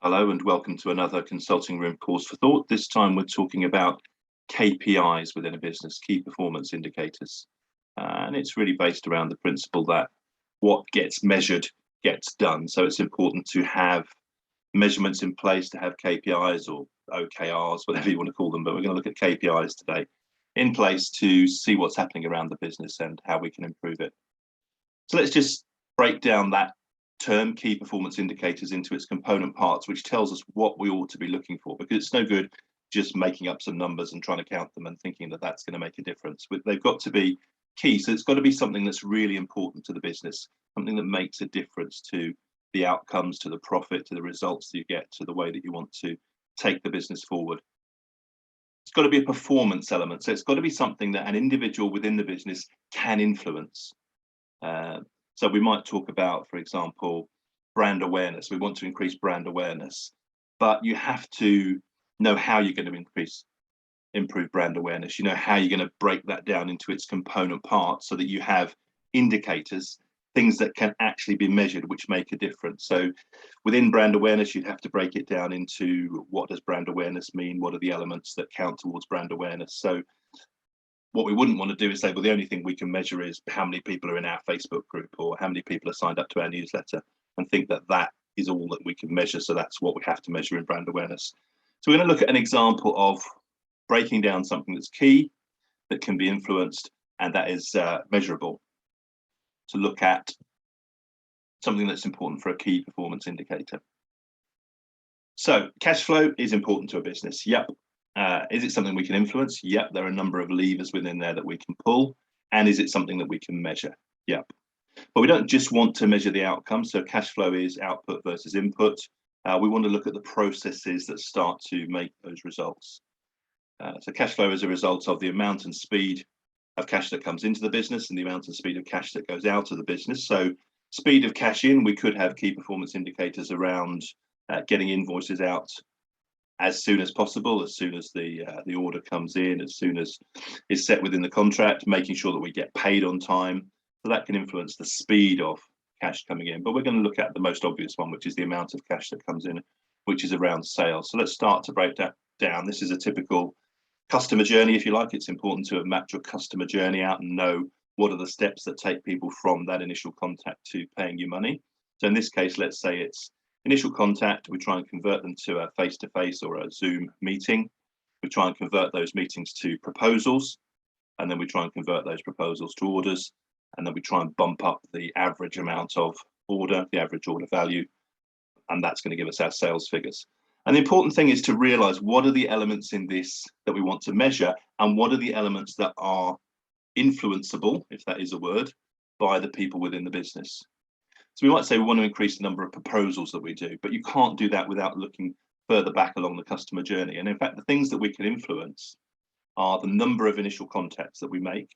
Hello and welcome to another Consulting Room Pause for Thought. This time we're talking about KPIs within a business, key performance indicators. And it's really based around the principle that what gets measured gets done. So it's important to have measurements in place, to have KPIs or OKRs, whatever you want to call them. But we're going to look at KPIs today in place to see what's happening around the business and how we can improve it. So let's just break down that term, key performance indicators, into its component parts, which tells us what we ought to be looking for, because it's no good just making up some numbers and trying to count them and thinking that that's going to make a difference. They've got to be key. So it's got to be something that's really important to the business, something that makes a difference to the outcomes, to the profit, to the results that you get, to the way that you want to take the business forward. It's got to be a performance element. So it's got to be something that an individual within the business can influence. So we might talk about, for example, brand awareness. We want to increase brand awareness, but you have to know how you're going to improve brand awareness. You know how you're going to break that down into its component parts so that you have indicators, things that can actually be measured, which make a difference. So within brand awareness, you'd have to break it down into what does brand awareness mean? What are the elements that count towards brand awareness? So what we wouldn't want to do is say, well, the only thing we can measure is how many people are in our Facebook group or how many people are signed up to our newsletter, and think that that is all that we can measure. So that's what we have to measure in brand awareness. So we're going to look at an example of breaking down something that's key, that can be influenced, and that is measurable. To look at something that's important for a key performance indicator. So cash flow is important to a business. Yep. Is it something we can influence? Yep, there are a number of levers within there that we can pull. And is it something that we can measure? Yep. But we don't just want to measure the outcome. So cash flow is output versus input. We want to look at the processes that start to make those results. So cash flow is a result of the amount and speed of cash that comes into the business and the amount and speed of cash that goes out of the business. So speed of cash in, we could have key performance indicators around getting invoices out as soon as possible, as soon as the order comes in, as soon as it's set within the contract, making sure that we get paid on time. So that can influence the speed of cash coming in. But we're going to look at the most obvious one, which is the amount of cash that comes in, which is around sales. So let's start to break that down. This is a typical customer journey, if you like. It's important to have mapped your customer journey out and know what are the steps that take people from that initial contact to paying you money. So in this case, let's say it's initial contact, we try and convert them to a face-to-face or a Zoom meeting. We try and convert those meetings to proposals, and then we try and convert those proposals to orders, and then we try and bump up the average amount of order, the average order value, and that's going to give us our sales figures. And the important thing is to realize what are the elements in this that we want to measure, and what are the elements that are influenceable, if that is a word, by the people within the business. So we might say we want to increase the number of proposals that we do, but you can't do that without looking further back along the customer journey. And in fact, the things that we can influence are the number of initial contacts that we make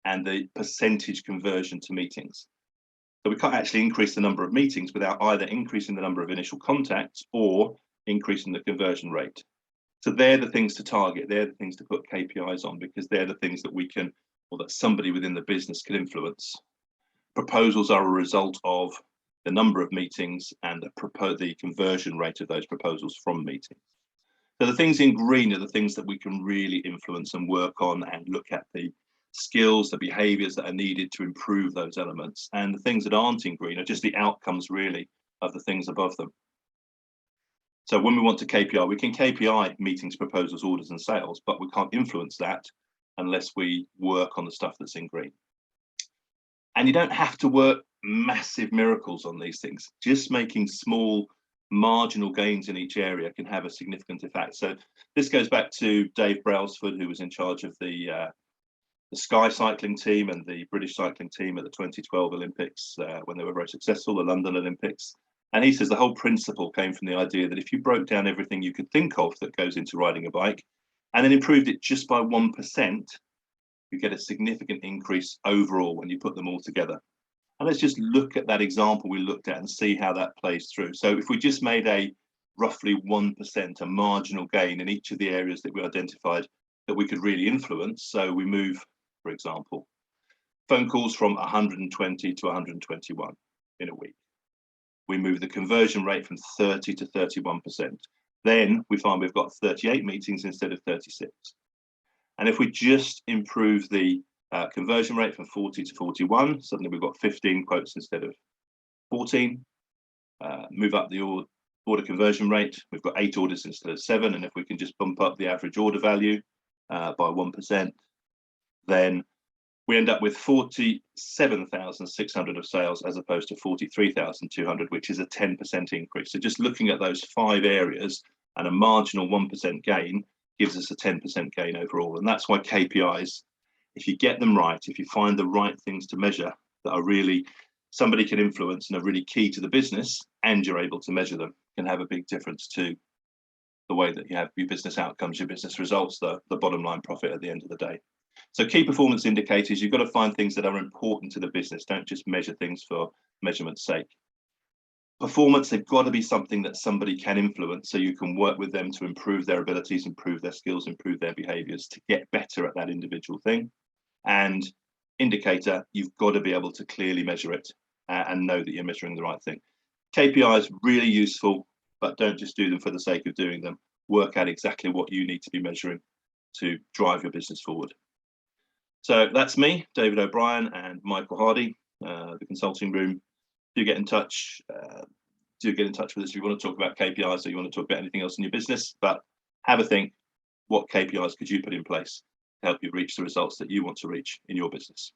and the percentage conversion to meetings. So we can't actually increase the number of meetings without either increasing the number of initial contacts or increasing the conversion rate. So they're the things to target. They're the things to put KPIs on, because they're the things that we can, or that somebody within the business can influence. Proposals are a result of the number of meetings and the conversion rate of those proposals from meetings. So the things in green are the things that we can really influence and work on and look at the skills, the behaviors that are needed to improve those elements. And the things that aren't in green are just the outcomes really of the things above them. So when we want to KPI, we can KPI meetings, proposals, orders and sales, but we can't influence that unless we work on the stuff that's in green. And you don't have to work massive miracles on these things. Just making small marginal gains in each area can have a significant effect. So this goes back to Dave Brailsford, who was in charge of the Sky cycling team and the British cycling team at the 2012 Olympics, when they were very successful, the London Olympics. And he says the whole principle came from the idea that if you broke down everything you could think of that goes into riding a bike and then improved it just by 1%, you get a significant increase overall when you put them all together. And let's just look at that example we looked at and see how that plays through. So if we just made a roughly 1%, a marginal gain in each of the areas that we identified that we could really influence. So we move, for example, phone calls from 120 to 121 in a week. we move the conversion rate from 30 to 31%. Then we find we've got 38 meetings instead of 36. And if we just improve the conversion rate from 40 to 41, suddenly we've got 15 quotes instead of 14. Move up the order conversion rate, we've got 8 orders instead of 7. And if we can just bump up the average order value by 1%, then we end up with 47,600 of sales as opposed to 43,200, which is a 10% increase. So just looking at those 5 areas and a marginal 1% gain gives us a 10% gain overall. And that's why KPIs, if you get them right, if you find the right things to measure that are really somebody can influence and are really key to the business, and you're able to measure them, can have a big difference to the way that you have your business outcomes, your business results, the bottom line profit at the end of the day. So key performance indicators, you've got to find things that are important to the business. Don't just measure things for measurement's sake. Performance, they've got to be something that somebody can influence, so you can work with them to improve their abilities, improve their skills, improve their behaviors to get better at that individual thing. And indicator, you've got to be able to clearly measure it and know that you're measuring the right thing. KPIs, really useful, but don't just do them for the sake of doing them. Work out exactly what you need to be measuring to drive your business forward. So that's me, David O'Brien and Michael Hardy, the consulting room. Do get in touch. Do get in touch with us if you want to talk about KPIs or you want to talk about anything else in your business. But have a think, what KPIs could you put in place to help you reach the results that you want to reach in your business?